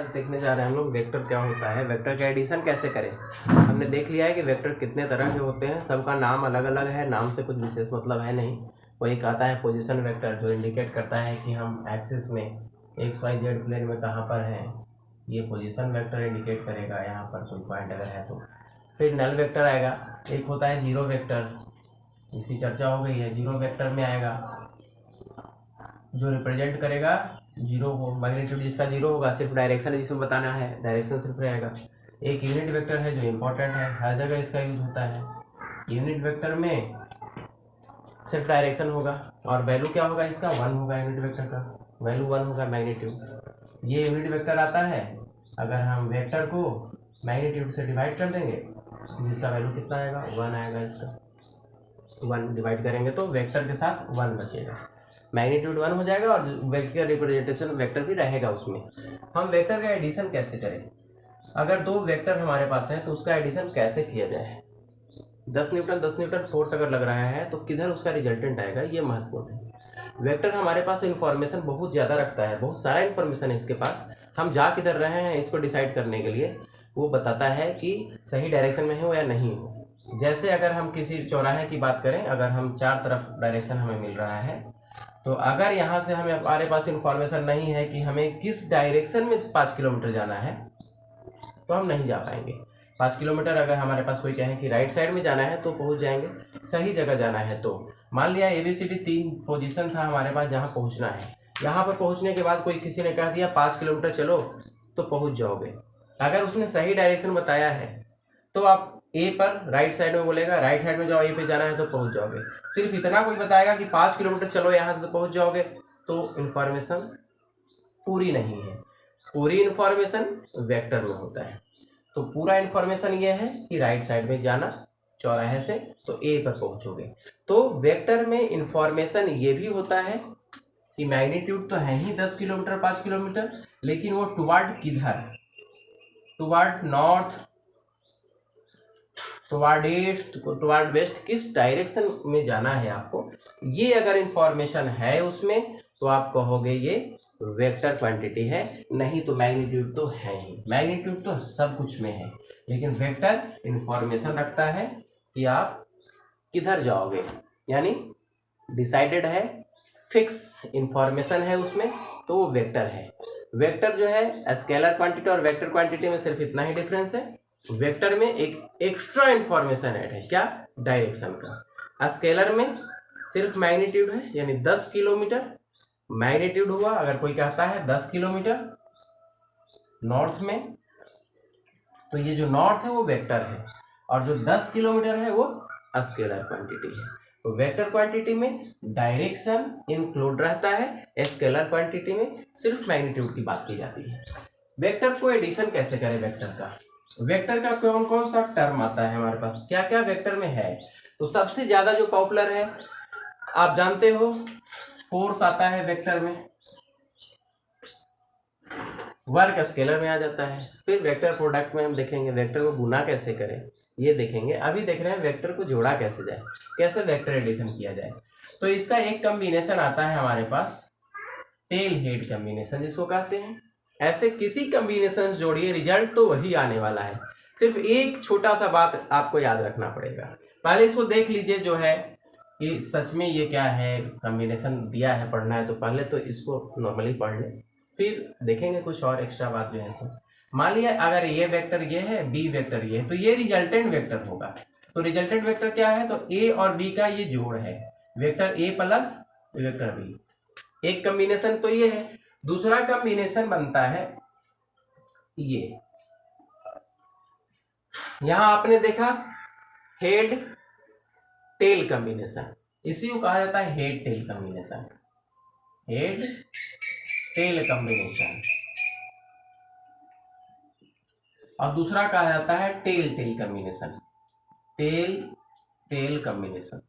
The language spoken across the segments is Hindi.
आज देखने जा रहे हैं हम लोग वेक्टर क्या होता है, वेक्टर का एडिशन कैसे करें। हमने देख लिया है कि वेक्टर कितने तरह के होते हैं, सबका नाम अलग अलग है, नाम से कुछ विशेष मतलब है नहीं। वो एक आता है पोजीशन वेक्टर जो इंडिकेट करता है कि हम एक्सिस में एक्स वाई जेड प्लेन में कहाँ पर हैं, ये पोजीशन वेक्टर इंडिकेट करेगा यहाँ पर कोई पॉइंट अगर है तो। फिर नल वेक्टर आएगा, एक होता है जीरो वेक्टर, इसकी चर्चा हो गई है। जीरो वेक्टर में आएगा जो रिप्रेजेंट करेगा जीरो को, मैग्नीट्यूड जिसका जीरो होगा, सिर्फ डायरेक्शन है जिसमें बताना है, डायरेक्शन सिर्फ रहेगा। एक यूनिट वेक्टर है जो इम्पोर्टेंट है, हर जगह इसका यूज होता है। यूनिट वेक्टर में सिर्फ डायरेक्शन होगा और वैल्यू क्या होगा इसका, 1 होगा, यूनिट वेक्टर का वैल्यू 1 होगा मैग्नीट्यूड। ये यूनिट वेक्टर आता है अगर हम वेक्टर को मैग्नीट्यूड से डिवाइड कर देंगे, जिसका वैल्यू कितना आएगा, 1 आएगा। इसका 1 डिवाइड करेंगे तो वेक्टर के साथ 1 बचेगा, मैग्नीट्यूड 1 हो जाएगा और वेक्टर रिप्रेजेंटेशन वेक्टर भी रहेगा उसमें। हम वेक्टर का एडिशन कैसे करें, अगर दो वेक्टर हमारे पास है तो उसका एडिशन कैसे किया जाए। 10 न्यूटन फोर्स अगर लग रहा है तो किधर उसका रिजल्टेंट आएगा, ये महत्वपूर्ण है। वेक्टर हमारे पास इन्फॉर्मेशन बहुत ज़्यादा रखता है, बहुत सारा इन्फॉर्मेशन है इसके पास। हम जा किधर रहे हैं इसको डिसाइड करने के लिए वो बताता है कि सही डायरेक्शन में हो या नहीं हो। जैसे अगर हम किसी चौराहे की बात करें, अगर हम चार तरफ डायरेक्शन हमें मिल रहा है, तो अगर यहाँ से हमें हमारे पास इन्फॉर्मेशन नहीं है कि हमें किस डायरेक्शन में 5 किलोमीटर जाना है, तो हम नहीं जा पाएंगे। 5 किलोमीटर अगर हमारे पास कोई कहे कि राइट साइड में जाना है तो पहुँच जाएंगे, सही जगह जाना है तो। मान लिया ABCD 3 पोजीशन था हमारे पास जहाँ पहुँचना है, यहाँ पर पहुँचने के बाद कोई किसी ने कह दिया 5 किलोमीटर चलो तो पहुँच जाओगे। अगर उसने सही डायरेक्शन बताया है तो आप ए पर राइट साइड में बोलेगा, राइट साइड में जाओ, ए पे जाना है तो पहुंच जाओगे। सिर्फ इतना कोई बताएगा कि 5 किलोमीटर चलो यहाँ से तो पहुंच जाओगे, तो इन्फॉर्मेशन पूरी नहीं है। पूरी इन्फॉर्मेशन वेक्टर में होता है। तो पूरा इन्फॉर्मेशन ये है कि राइट साइड में जाना चौराहे से तो ए पर पहुंचोगे। तो वेक्टर में इन्फॉर्मेशन ये भी होता है कि मैग्नीट्यूड तो है ही 10 किलोमीटर 5 किलोमीटर, लेकिन वो टुवार्ड किधर, toward north, toward east, toward west, किस डायरेक्शन में जाना है आपको, ये अगर इंफॉर्मेशन है उसमें तो आप कहोगे ये वेक्टर क्वांटिटी है। नहीं तो मैग्नीट्यूड तो है ही, मैग्नीट्यूड तो सब कुछ में है, लेकिन वेक्टर इंफॉर्मेशन रखता है कि आप किधर जाओगे, यानी डिसाइडेड है, फिक्स इंफॉर्मेशन है उसमें, तो वो वेक्टर है। वेक्टर जो है स्केलर क्वांटिटी और वेक्टर क्वांटिटी में सिर्फ इतना ही डिफरेंस है, वेक्टर में एक एक्स्ट्रा इंफॉर्मेशन ऐड है, क्या, डायरेक्शन का। स्केलर में सिर्फ मैग्नीट्यूड है, यानी 10 किलोमीटर मैग्नीट्यूड हुआ। अगर कोई कहता है 10 किलोमीटर नॉर्थ में, तो ये जो नॉर्थ है वो वेक्टर है, और जो 10 किलोमीटर है वो स्केलर क्वांटिटी है। तो वेक्टर क्वांटिटी में डायरेक्शन इंक्लूड रहता है, स्केलर क्वांटिटी में सिर्फ मैग्नीट्यूड की बात की जाती है। वेक्टर को एडिशन कैसे करें, वेक्टर का, वेक्टर का कौन कौन सा टर्म आता है हमारे पास, क्या क्या वेक्टर में है। तो सबसे ज्यादा जो पॉपुलर है आप जानते हो, फोर्स आता है वेक्टर में, वर्क स्केलर में आ जाता है। फिर वेक्टर प्रोडक्ट में हम देखेंगे वेक्टर को गुना कैसे करें, ये देखेंगे। अभी देख रहे हैं वेक्टर को जोड़ा कैसे जाए, कैसे वेक्टर एडिशन किया जाए। तो इसका एक कॉम्बिनेशन आता है हमारे पास, टेल हेड कॉम्बिनेशन जिसको कहते हैं। ऐसे किसी कॉम्बिनेशन जोड़िए, रिजल्ट तो वही आने वाला है। सिर्फ एक छोटा सा बात आपको याद रखना पड़ेगा, पहले इसको देख लीजिए जो है कि सच में ये क्या है, कॉम्बिनेशन दिया है, पढ़ना है तो पहले तो इसको नॉर्मली पढ़ लें, फिर देखेंगे कुछ और एक्स्ट्रा बात जो है सो। मान लिया अगर ये वेक्टर ये है, बी वेक्टर ये है, तो ये रिजल्टेंट वेक्टर होगा। तो रिजल्टेंट वेक्टर क्या है, तो ए और बी का ये जोड़ है, vector A plus vector B. एक कॉम्बिनेशन तो ये है। दूसरा कॉम्बिनेशन बनता है ये, यहां आपने देखा हेड टेल कॉम्बिनेशन, इसी को कहा जाता है head tail combination, head tail combination. और दूसरा कहा जाता है tail tail combination, tail tail combination.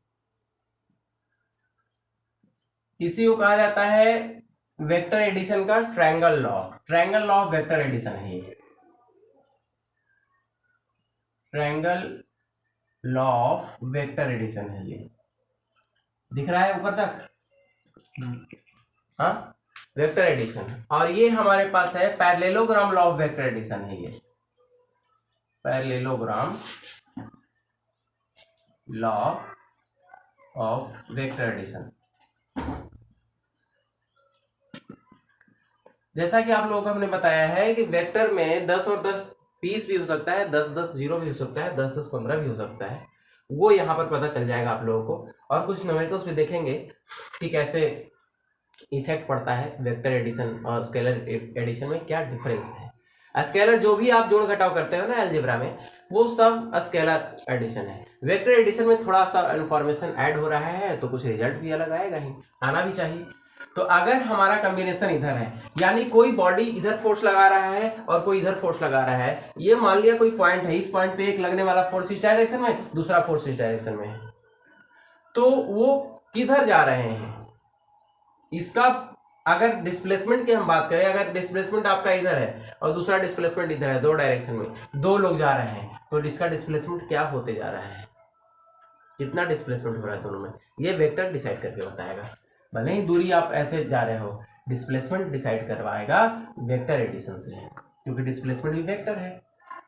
इसी को कहा जाता है वेक्टर एडिशन का triangle law, triangle law of vector addition है ये, triangle law of vector addition है ये। दिख रहा है ऊपर तक, हाँ वेक्टर एडिशन। और ये हमारे पास है parallelogram law of vector addition है, ये parallelogram law of vector addition. जैसा कि आप लोगों को हमने बताया है कि वेक्टर में 10 और 10 20 भी हो सकता है, 10 10 0 भी हो सकता है, 10 10 15 भी हो सकता है, वो यहाँ पर पता चल जाएगा आप लोगों को। और कुछ न्यूमेरिकल्स भी देखेंगे कि कैसे इफेक्ट पड़ता है वेक्टर एडिशन और स्केलर एडिशन में, क्या डिफरेंस है। स्केलर जो भी आप जोड़ घटाव करते हो ना अलजेब्रा में, वो सब स्केलर एडिशन है। वेक्टर एडिशन में थोड़ा सा इन्फॉर्मेशन ऐड हो रहा है तो कुछ रिजल्ट भी अलग आएगा ही, आना भी चाहिए। तो अगर हमारा कॉम्बिनेशन इधर है, यानी कोई बॉडी इधर फोर्स लगा रहा है और कोई इधर फोर्स लगा रहा है, ये मान लिया कोई पॉइंट है, इस पॉइंट पे एक लगने वाला फोर्स इस डायरेक्शन में, दूसरा फोर्स इस डायरेक्शन में है, तो वो किधर जा रहे हैं, इसका अगर डिस्प्लेसमेंट की हम बात करें, अगर डिस्प्लेसमेंट आपका इधर है और दूसरा डिस्प्लेसमेंट इधर है, दो डायरेक्शन में दो लोग जा रहे हैं, तो इसका डिस्प्लेसमेंट क्या होते जा रहा है, कितना डिस्प्लेसमेंट हो रहा है दोनों में, ये वेक्टर डिसाइड करके बताएगा। भले ही दूरी आप ऐसे जा रहे हो, डिस्प्लेसमेंट डिसाइड करवाएगा वेक्टर एडिशन से, क्योंकि डिस्प्लेसमेंट भी वेक्टर है।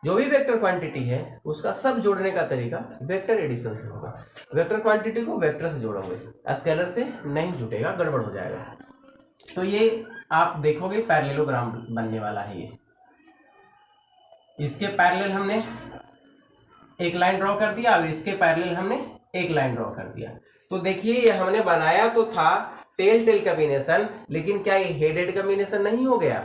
जो भी वेक्टर क्वांटिटी है उसका सब जोड़ने का तरीका वेक्टर एडिशन से होगा। वेक्टर क्वांटिटी को वेक्टर से जोड़ोगे, स्केलर से नहीं जुटेगा, गड़बड़ हो जाएगा। तो ये आप देखोगे पैरेललोग्राम बनने वाला है। ये इसके पैरेलल हमने एक लाइन ड्रॉ कर दिया और इसके पैरेलल हमने एक लाइन ड्रॉ कर दिया। तो देखिए ये हमने बनाया तो था टेल टेल कॉम्बिनेशन, लेकिन क्या ये हेड हेड कॉम्बिनेशन नहीं हो गया?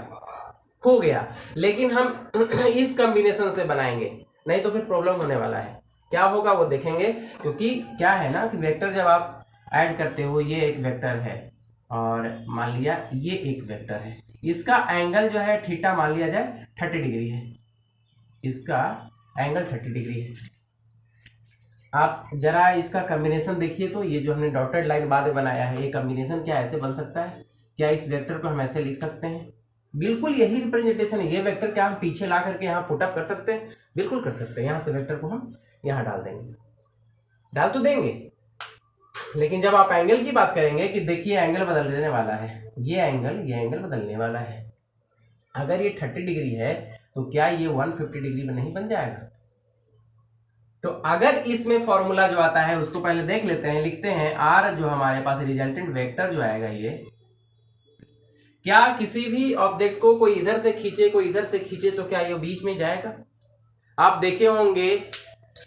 हो गया, लेकिन हम इस कॉम्बिनेशन से बनाएंगे, नहीं तो फिर प्रॉब्लम होने वाला है। क्या होगा वो देखेंगे, क्योंकि क्या है ना कि वेक्टर जब आप ऐड करते हो, ये एक वेक्टर है और मान लिया ये एक वेक्टर है, इसका एंगल जो है थीटा मान लिया जाए 30 डिग्री है, इसका एंगल 30 डिग्री है। आप जरा इसका कॉम्बिनेशन देखिए, तो ये जो हमने डॉटेड लाइन बाद में बनाया है, ये कॉम्बिनेशन क्या ऐसे बन सकता है? क्या इस वेक्टर को हम ऐसे लिख सकते हैं? बिल्कुल यही रिप्रेजेंटेशन है। ये वेक्टर क्या हम पीछे ला करके यहाँ पुटअप कर सकते हैं? बिल्कुल कर सकते हैं। यहाँ से वेक्टर को हम यहाँ डाल देंगे, डाल तो देंगे, लेकिन जब आप एंगल की बात करेंगे कि देखिए एंगल बदलने वाला है, ये एंगल बदलने वाला है। अगर ये 30 डिग्री है तो क्या ये 150 डिग्री में नहीं बन जाएगा? तो अगर इसमें फॉर्मूला जो आता है उसको पहले देख लेते हैं, लिखते हैं आर जो हमारे पास रिजल्टेंट वेक्टर जो आएगा, ये क्या किसी भी ऑब्जेक्ट को कोई इधर से खींचे कोई इधर से खींचे तो क्या ये बीच में जाएगा? आप देखे होंगे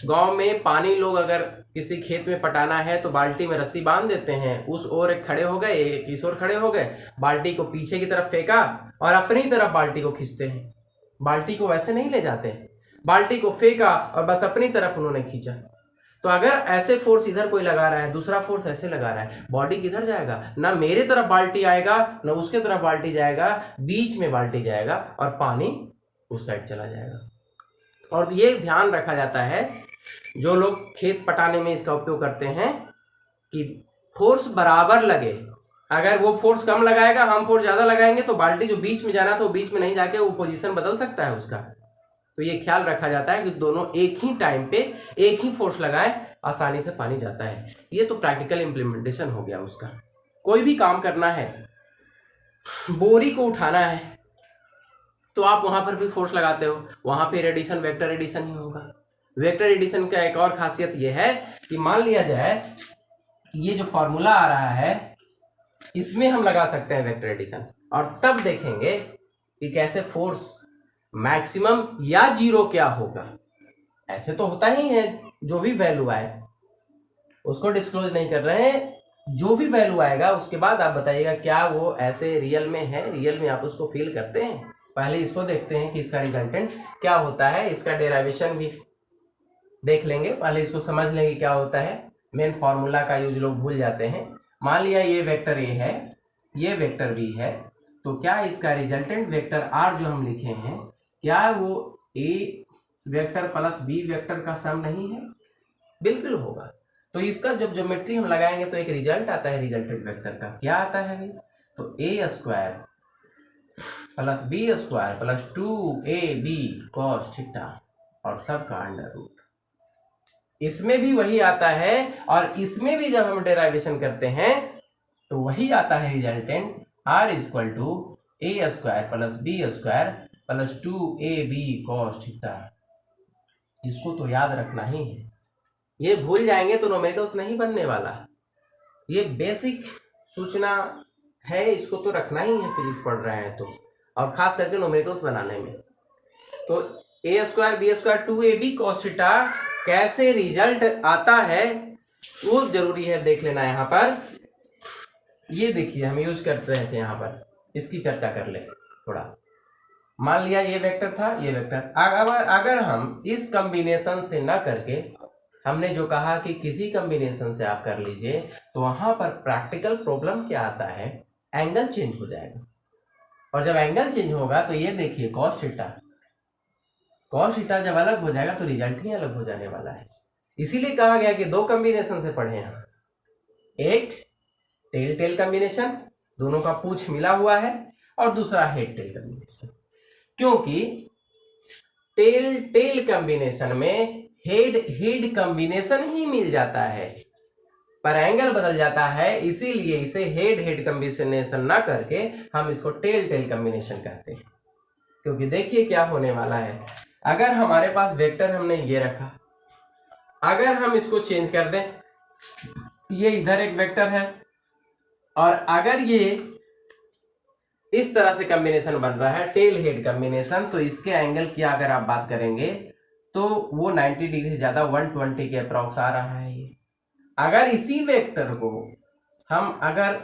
गांव में पानी लोग अगर किसी खेत में पटाना है तो बाल्टी में रस्सी बांध देते हैं, उस ओर एक खड़े हो गए, एक इस ओर खड़े हो गए, बाल्टी को पीछे की तरफ फेंका और अपनी तरफ बाल्टी को खींचते हैं। बाल्टी को वैसे नहीं ले जाते, बाल्टी को फेंका और बस अपनी तरफ उन्होंने खींचा। तो अगर ऐसे फोर्स इधर कोई लगा रहा है, दूसरा फोर्स ऐसे लगा रहा है, बॉडी किधर जाएगा? ना मेरे तरफ बाल्टी आएगा ना उसके तरफ बाल्टी जाएगा, बीच में बाल्टी जाएगा और पानी उस साइड चला जाएगा। और ये ध्यान रखा जाता है, जो लोग खेत पटाने में इसका उपयोग करते हैं, कि फोर्स बराबर लगे। अगर वो फोर्स कम लगाएगा, हम फोर्स ज्यादा लगाएंगे, तो बाल्टी जो बीच में जाना था वो बीच में नहीं जाके वो पोजीशन बदल सकता है उसका। तो ये ख्याल रखा जाता है कि दोनों एक ही टाइम पे एक ही फोर्स लगाएं, आसानी से पानी जाता है। ये तो प्रैक्टिकल इंप्लीमेंटेशन हो गया उसका। कोई भी काम करना है, बोरी को उठाना है, तो आप वहां पर भी फोर्स लगाते हो, वहां पे एडिशन वेक्टर एडिशन ही होगा। वेक्टर एडिशन का एक और खासियत यह है कि मान लिया जाए ये जो फॉर्मूला आ रहा है, इसमें हम लगा सकते हैं वेक्टर एडिशन, और तब देखेंगे कि कैसे फोर्स मैक्सिमम या जीरो क्या होगा। ऐसे तो होता ही है, जो भी वैल्यू आए उसको डिस्क्लोज नहीं कर रहे हैं, जो भी वैल्यू आएगा उसके बाद आप बताइएगा क्या वो ऐसे रियल में है, रियल में आप उसको फील करते हैं। पहले इसको देखते हैं कि इसका रिजल्टेंट क्या होता है, इसका डेरिवेशन भी देख लेंगे, पहले इसको समझ लेंगे क्या होता है। मेन फॉर्मूला का यूज लोग भूल जाते हैं। मान लिया ये वेक्टर ए है, ये वेक्टर बी है, तो क्या इसका रिजल्टेंट वेक्टर आर जो हम लिखे हैं, क्या वो ए वेक्टर प्लस बी वेक्टर का सम नहीं है? बिल्कुल होगा। तो इसका जब ज्योमेट्री हम लगाएंगे तो एक रिजल्ट आता है रिजल्टेंट वेक्टर का, क्या आता है भाई? तो A square plus B square plus 2ab cos theta और सब का अंडर रूट। इसमें भी वही आता है और इसमें भी जब हम डेरिवेशन करते हैं तो वही आता है resultant R equal to A square plus B square plus 2ab cos थीटा। इसको तो याद रखना ही है, ये भूल जाएंगे तो न्यूमेरिकल्स नहीं बनने वाला। ये बेसिक सूचना है, इसको तो रखना ही है फिजिक्स पढ़ रहे हैं तो, और खास करके न्यूमेरिकल्स बनाने में। तो A square B square 2ab cos theta कैसे रिजल्ट आता है वो जरूरी है देख लेना। यहाँ पर ये देखिए हम यूज कर रहे थे, यहाँ पर इसकी चर्चा कर ले थोड़ा। मान लिया ये वेक्टर था, ये वेक्टर अगर हम इस कॉम्बिनेशन से ना करके हमने जो कहा कि किसी कॉम्बिनेशन से आप कर लीजिए, तो वहां पर प्रैक्टिकल प्रॉब्लम क्या आता है, एंगल चेंज हो जाएगा। और जब एंगल चेंज होगा तो ये देखिए cos थीटा जब अलग हो जाएगा तो रिजल्ट ही अलग हो जाने वाला है। इसीलिए कहा गया कि दो कॉम्बिनेशन से पढ़े हैं, एक टेल टेल कॉम्बिनेशन, दोनों का पूंछ मिला हुआ है, और दूसरा हेड टेल कॉम्बिनेशन। क्योंकि टेल टेल कॉम्बिनेशन में हेड हेड कॉम्बिनेशन ही मिल जाता है पर एंगल बदल जाता है, इसीलिए इसे हेड हेड कॉम्बिनेशन ना करके हम इसको टेल टेल कॉम्बिनेशन कहते हैं। क्योंकि देखिए क्या होने वाला है, अगर हमारे पास वेक्टर हमने ये रखा, अगर हम इसको चेंज कर दें, ये इधर एक वेक्टर है और अगर ये इस तरह से कॉम्बिनेशन बन रहा है टेल हेड कॉम्बिनेशन, तो इसके एंगल की अगर आप बात करेंगे तो वो 90 डिग्री से ज्यादा 120 के अप्रॉक्स आ रहा है। ये अगर इसी वेक्टर को हम अगर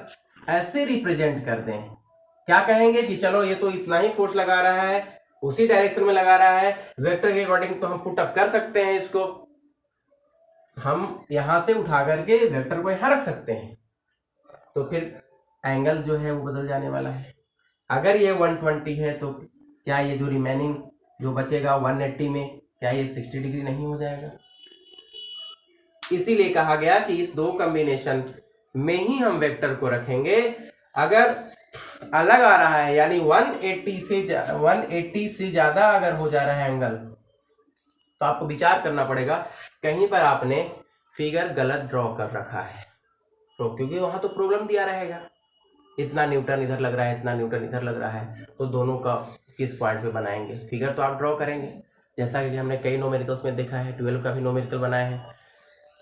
ऐसे रिप्रेजेंट कर दें, क्या कहेंगे कि चलो ये तो इतना ही फोर्स लगा रहा है, उसी डायरेक्शन में लगा रहा है, वेक्टर के अकॉर्डिंग तो हम पुट अप कर सकते हैं, इसको हम यहां से उठा करके वेक्टर को यहां रख सकते हैं, तो फिर एंगल जो है वो बदल जाने वाला है। अगर ये 120 है तो क्या ये जो रिमेनिंग जो बचेगा 180 में, क्या ये 60 डिग्री नहीं हो जाएगा? इसीलिए कहा गया कि इस दो कॉम्बिनेशन में ही हम वेक्टर को रखेंगे। अगर अलग आ रहा है यानी 180 से ज्यादा अगर हो जा रहा है एंगल, तो आपको विचार करना पड़ेगा कहीं पर आपने फिगर गलत ड्रॉ कर रखा है, तो क्योंकि वहां तो प्रॉब्लम दिया रहेगा, इतना न्यूटन इधर लग रहा है, इतना न्यूटन इधर लग रहा है, तो दोनों का किस पॉइंट पे बनाएंगे फिगर, तो आप ड्रॉ करेंगे। जैसा कि हमने कई न्यूमेरिकल्स में देखा है, 12 का भी न्यूमेरिकल बनाए हैं,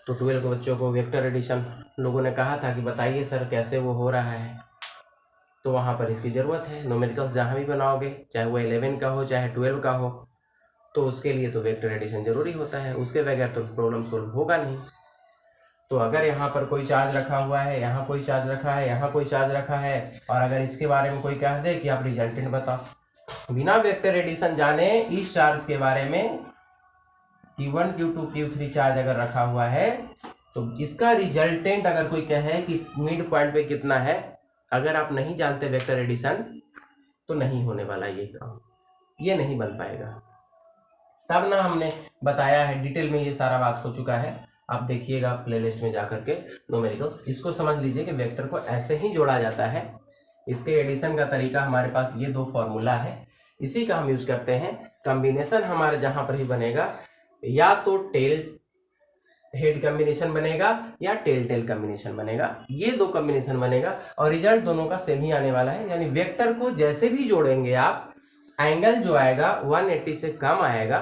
तो 12 के बच्चों को वेक्टर एडिशन लोगों ने कहा था कि बताइए सर कैसे वो हो रहा है, तो वहाँ पर इसकी ज़रूरत है। न्यूमेरिकल्स जहाँ भी बनाओगे, चाहे वो 11 का हो चाहे 12 का हो, तो उसके लिए तो वेक्टर एडिशन ज़रूरी होता है, उसके बगैर तो प्रॉब्लम सोल्व होगा नहीं। तो अगर यहाँ पर कोई चार्ज रखा हुआ है, यहाँ कोई चार्ज रखा है, यहाँ कोई चार्ज रखा है, और अगर इसके बारे में कोई कह दे कि आप रिजल्टेंट बताओ, बिना वेक्टर एडिशन जाने इस चार्ज के बारे में Q1 Q2 Q3 चार्ज अगर रखा हुआ है, तो इसका रिजल्टेंट अगर कोई कहे कि मिड पॉइंट पे कितना है, अगर आप नहीं जानते वेक्टर एडिशन, तो नहीं होने वाला ये काम, ये नहीं बन पाएगा। तब ना हमने बताया है, डिटेल में ये सारा बात हो चुका है, आप देखिएगा प्लेलिस्ट में जाकर के न्यूमेरिकल्स। इसको समझ लीजिए कि वेक्टर को ऐसे ही जोड़ा जाता है। इसके एडिशन का तरीका हमारे पास ये दो फॉर्मूला है, इसी का हम यूज करते हैं। कॉम्बिनेशन हमारे जहां पर ही बनेगा, या तो टेल हेड कॉम्बिनेशन बनेगा या टेल टेल कॉम्बिनेशन बनेगा, ये दो कॉम्बिनेशन बनेगा और रिजल्ट दोनों का सेम ही आने वाला है। यानी वेक्टर को जैसे भी जोड़ेंगे आप, एंगल जो आएगा 180 से कम आएगा,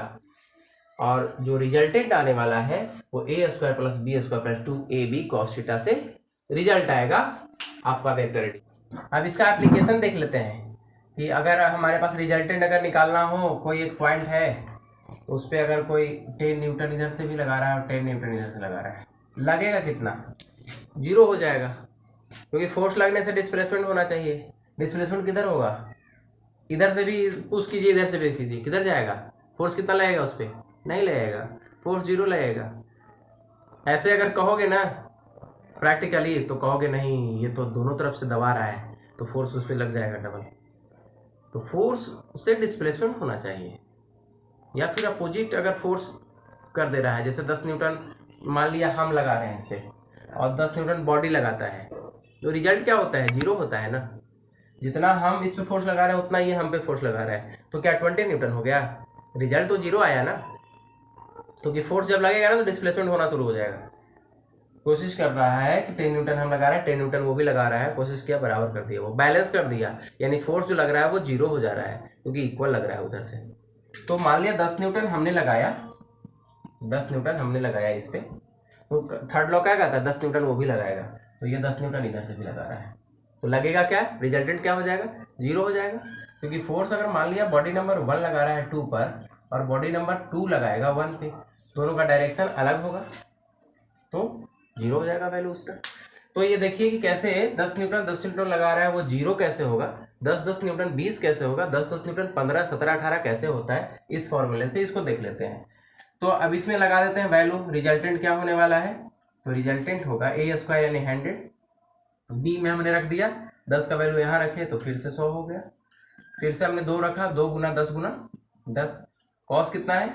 और जो रिजल्टेंट आने वाला है वो A square plus B square plus 2ab cos theta से रिजल्ट आएगा आपका वेक्टर एडिशन। अब इसका एप्लीकेशन देख लेते हैं कि अगर हमारे पास रिजल्टेंट अगर निकालना हो, कोई एक पॉइंट है उस पर अगर कोई 10 न्यूटन इधर से भी लगा रहा है और 10 न्यूटन इधर से लगा रहा है, लगेगा कितना? 0 हो जाएगा, क्योंकि फोर्स लगने से डिस्प्लेसमेंट होना चाहिए। डिस्प्लेसमेंट किधर होगा? इधर से भी पुश कीजिए, इधर से भी कीजिए, किधर जाएगा? फोर्स कितना लगेगा उस पर? नहीं लगेगा, फोर्स 0 लगेगा। ऐसे अगर कहोगे ना प्रैक्टिकली, तो कहोगे नहीं ये तो दोनों तरफ से दबा रहा है, तो फोर्स उस पर लग जाएगा डबल। तो फोर्स से डिस्प्लेसमेंट होना चाहिए, या फिर अपोजिट अगर फोर्स कर दे रहा है, जैसे 10 न्यूटन मान लिया हम लगा रहे हैं इसे, और 10 न्यूटन बॉडी लगाता है, तो रिजल्ट क्या होता है? 0 होता है ना। जितना हम इस पे फोर्स लगा रहे हैं उतना ये हम पे फोर्स लगा रहा है, तो क्या 20 न्यूटन हो गया? रिजल्ट तो 0 आया ना, क्योंकि फोर्स जब लगेगा ना तो डिस्प्लेसमेंट होना शुरू हो जाएगा। कोशिश कर रहा है कि 10 न्यूटन हम लगा रहे हैं, 10 न्यूटन वो भी लगा रहा है, कोशिश किया, बराबर कर दिया, वो बैलेंस कर दिया, यानी फोर्स जो लग रहा है वो जीरो हो जा रहा है क्योंकि इक्वल लग रहा है उधर से। तो मान लिया 10 न्यूटन हमने लगाया, 10 न्यूटन हमने लगाया इस पे, तो थर्ड लॉ क्या कहता है 10 न्यूटन वो भी लगाएगा, तो ये 10 न्यूटन इधर से भी लगा रहा है, तो लगेगा क्या, रिजल्टेंट क्या हो जाएगा, जीरो हो जाएगा, क्योंकि फोर्स अगर मान लिया बॉडी नंबर 1 लगा रहा है 2 पर और बॉडी नंबर 2 लगाएगा 1 पे, दोनों का डायरेक्शन अलग होगा तो जीरो हो जाएगा वैल्यू उसका। तो ये देखिए कि कैसे 10 न्यूटन लगा रहा है वो जीरो कैसे होगा, 10 न्यूटन 20 कैसे होगा, 10 न्यूटन 15 17 18 कैसे होता है, इस फॉर्मूले से इसको देख लेते हैं। तो अब इसमें लगा देते हैं वैल्यू, रिजल्टेंट क्या होने वाला है, तो रिजल्टेंट होगा ए स्क्वायर यानी 100, बी में हमने रख दिया 10 का वैल्यू यहाँ रखे तो फिर से 100 हो गया, फिर से हमने 2 रखा, 2 गुना 10 गुना 10, कॉस कितना है,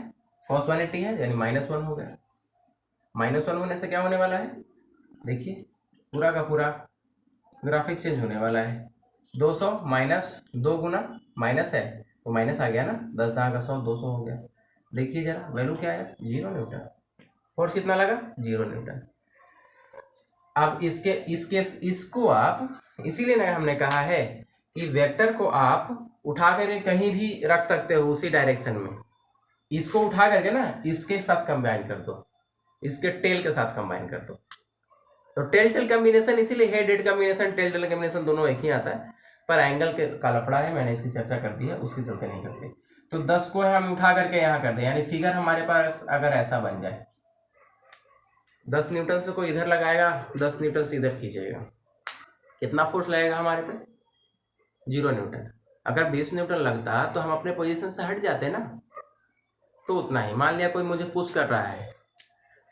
कॉस 180 है यानी -1 हो गया, -1 होने से क्या होने वाला है, देखिए पूरा का पूरा ग्राफिक चेंज होने वाला है, 200 माइनस 2 गुना माइनस है तो माइनस आ गया ना, 10 10 का 100 200 हो गया, देखिए जरा वैल्यू क्या आया, 0 न्यूटन, फोर्स कितना लगा, 0 न्यूटन। अब इसको आप, इसीलिए ना हमने कहा है कि वेक्टर को आप उठा करके कहीं भी रख सकते हो उसी डायरेक्शन में, इसको उठा करके ना इसके साथ कंबाइन कर दो, इसके टेल के साथ कंबाइन कर दो, तो टेल कॉम्बिनेशन, इसीलिए head head combination tail combination दोनों एक ही आता है, पर एंगल के का लफड़ा है, मैंने इसकी चर्चा कर दी है, उसके चलते नहीं करते। तो 10 को हम उठा करके यहाँ कर दें, यानी फिगर हमारे पास अगर ऐसा बन जाए, 10 न्यूटन से कोई इधर लगाएगा, 10 न्यूटन से इधर खींचेगा, कितना फोर्स लगेगा हमारे पे, 0 न्यूटन। अगर 20 न्यूटन लगता तो हम अपने पोजीशन से हट जाते ना, तो उतना ही। मान लिया कोई मुझे पुश कर रहा है,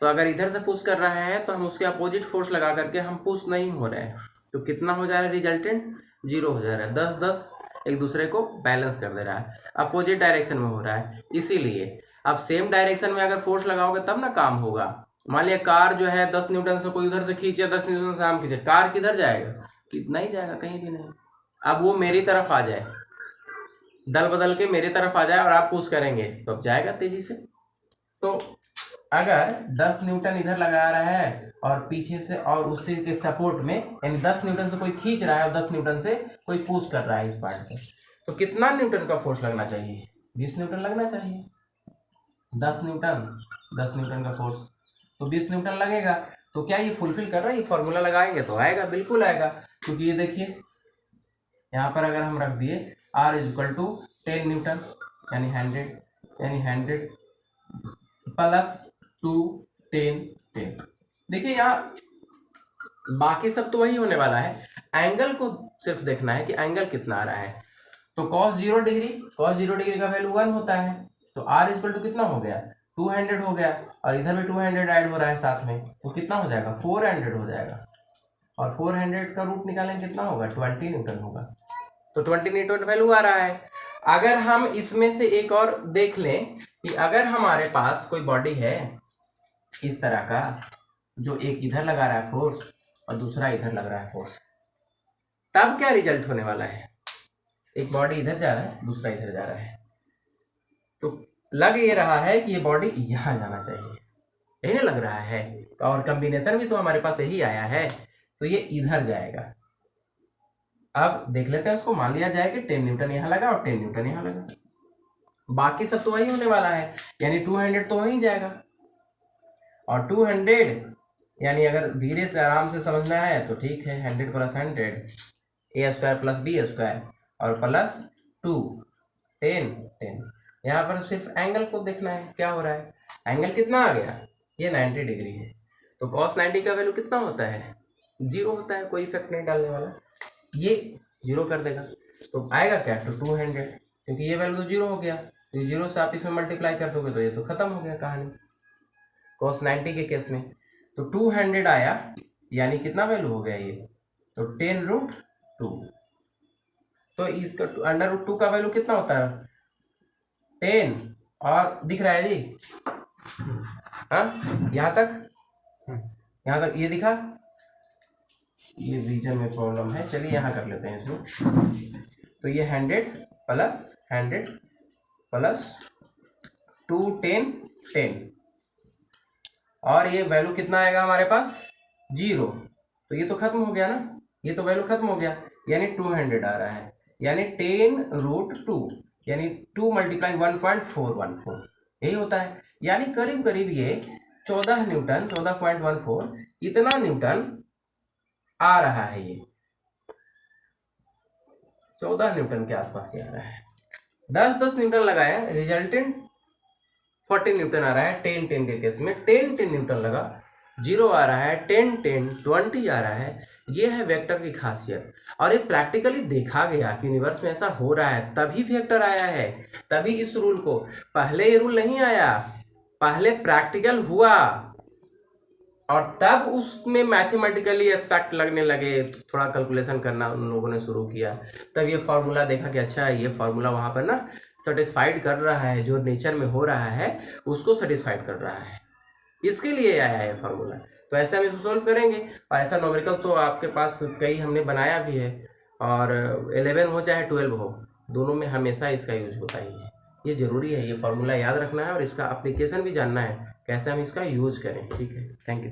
तो अगर इधर से पुश कर रहा है तो हम उसके अपोजिट फोर्स लगा करके हम पुश नहीं हो रहे हैं, तो कितना हो जा रहा है, रिजल्टेंट 0 हो जा रहा है, 10 10 एक दूसरे को बैलेंस कर दे रहा है, अपोजिट डायरेक्शन में हो रहा है। इसीलिए आप सेम डायरेक्शन में अगर फोर्स लगाओगे तब ना काम होगा। मान लिया कार जो है 10 न्यूटन से कोई उधर से खींचे, 10 न्यूटन से हम खींचे, कार किधर जाएगा, नहीं जाएगा कहीं भी नहीं। अब वो मेरी तरफ आ जाए, दल बदल के मेरी तरफ आ जाए और आप पुश करेंगे तो अब जाएगा तेजी से। तो अगर 10 न्यूटन इधर लगा रहा है और पीछे से और उसी के सपोर्ट में, यानी 10 न्यूटन से कोई खींच रहा है और 10 न्यूटन से कोई पुश कर रहा है इस पार्ट पे, तो कितना न्यूटन का फोर्स लगना चाहिए, 20 न्यूटन लगना चाहिए। 10 न्यूटन का फोर्स तो 20 न्यूटन लगेगा। तो क्या ये फुलफिल कर रहा है, ये फॉर्मूला लगाएंगे तो आएगा, बिल्कुल आएगा, क्योंकि ये देखिए यहाँ पर अगर हम रख दिए R इक्वल टू 10 न्यूटन यानी 100 प्लस 2 10 10, देखिए यहाँ बाकी सब तो वही होने वाला है, एंगल को सिर्फ देखना है कि एंगल कितना आ रहा है। तो cos 0 डिग्री का वैल्यू 1 होता है, तो R इक्वल टू कितना हो गया, 200 हो गया, और इधर भी 200 ऐड हो रहा है साथ में, तो कितना हो जाएगा, 400 हो जाएगा, और 400 का रूट निकालेंगे कितना होगा, 20 न्यूटन होगा, तो 20 न्यूटन वैल्यू आ रहा है। अगर हम इसमें से एक और देख लें कि अगर हमारे पास कोई बॉडी है इस तरह का, जो एक इधर लगा रहा है फोर्स और दूसरा इधर लग रहा है फोर्स, तब क्या रिजल्ट होने वाला है, एक बॉडी इधर जा रहा है दूसरा इधर जा रहा है, तो लग ये रहा है कि ये बॉडी यहां जाना चाहिए, यही ना लग रहा है, और कॉम्बिनेशन भी तो हमारे पास यही आया है, तो ये इधर जाएगा। अब देख लेते हैं उसको, मान लिया जाए कि 10 न्यूटन यहाँ लगा और 10 न्यूटन यहाँ लगा, बाकी सब तो वही होने वाला है, यानी 200 तो वहीं जाएगा, और 200 यानी अगर धीरे से आराम से समझना है तो ठीक है, 100 + 100 a square plus B square और प्लस 2 10 10, यहाँ पर सिर्फ एंगल को देखना है क्या हो रहा है, एंगल कितना आ गया, ये 90 डिग्री है, तो cos 90 का वैल्यू कितना होता है, 0 होता है, कोई इफेक्ट नहीं डालने वाला, ये 0 कर देगा, तो आएगा क्या, तो 200, क्योंकि ये वैल्यू तो 0 हो गया, तो 0 से आप इसमें मल्टीप्लाई कर दोगे तो ये तो खत्म हो गया कहानी cos 90 के केस में। तो 200 आया, यानी कितना वैल्यू हो गया ये, तो 10√2, तो इसका √2 का वैल्यू कितना होता है, 10, और दिख रहा है जी, हाँ यहाँ तक ये दिखा, ये रीजन में प्रॉब्लम है, चलिए यहाँ कर लेते हैं इसको, तो ये 100 प्लस 2 10 10, और ये वैल्यू कितना आएगा हमारे पास, 0, तो ये तो खत्म हो गया ना, ये तो वैल्यू खत्म हो गया, यानी 200 आ रहा है, यानी 10√2, यानी 2 × 1.414, यही होता है। यानी करीब करीब ये 14 न्यूटन, 14.14 इतना न्यूटन आ रहा है, ये 14 न्यूटन के आसपास ये आ रहा है। 10 न्यूटन लगाया, रिजल्टेंट 40 न्यूटन आ रहा है 10-10 के केस में, 10-10 न्यूटन लगा, 0 आ रहा है, 10-10 20 आ रहा है। ये है वेक्टर की खासियत, और ये प्रैक्टिकली देखा गया कि यूनिवर्स में ऐसा हो रहा है, तभी वेक्टर आया है, तभी इस रूल को, पहले ये रूल नहीं आया, पहले प्रैक्टिकल हुआ और तब उसमें मैथमेटिकली एस्पेक्ट लगने लगे, थोड़ा कैलकुलेशन करना उन लोगों ने शुरू किया, तब ये फार्मूला देखा कि अच्छा ये फार्मूला वहाँ पर ना सेटिस्फाइड कर रहा है, जो नेचर में हो रहा है उसको सेटिस्फाइड कर रहा है, इसके लिए आया है फार्मूला। तो ऐसे हम इसको सोल्व करेंगे, और ऐसा न्यूमेरिकल तो आपके पास कई हमने बनाया भी है, और 11 हो चाहे 12 हो, दोनों में हमेशा इसका यूज होता ही है। ये ज़रूरी है, ये फार्मूला याद रखना है और इसका एप्लीकेशन भी जानना है, कैसे हम इसका यूज करें। ठीक है, थैंक यू।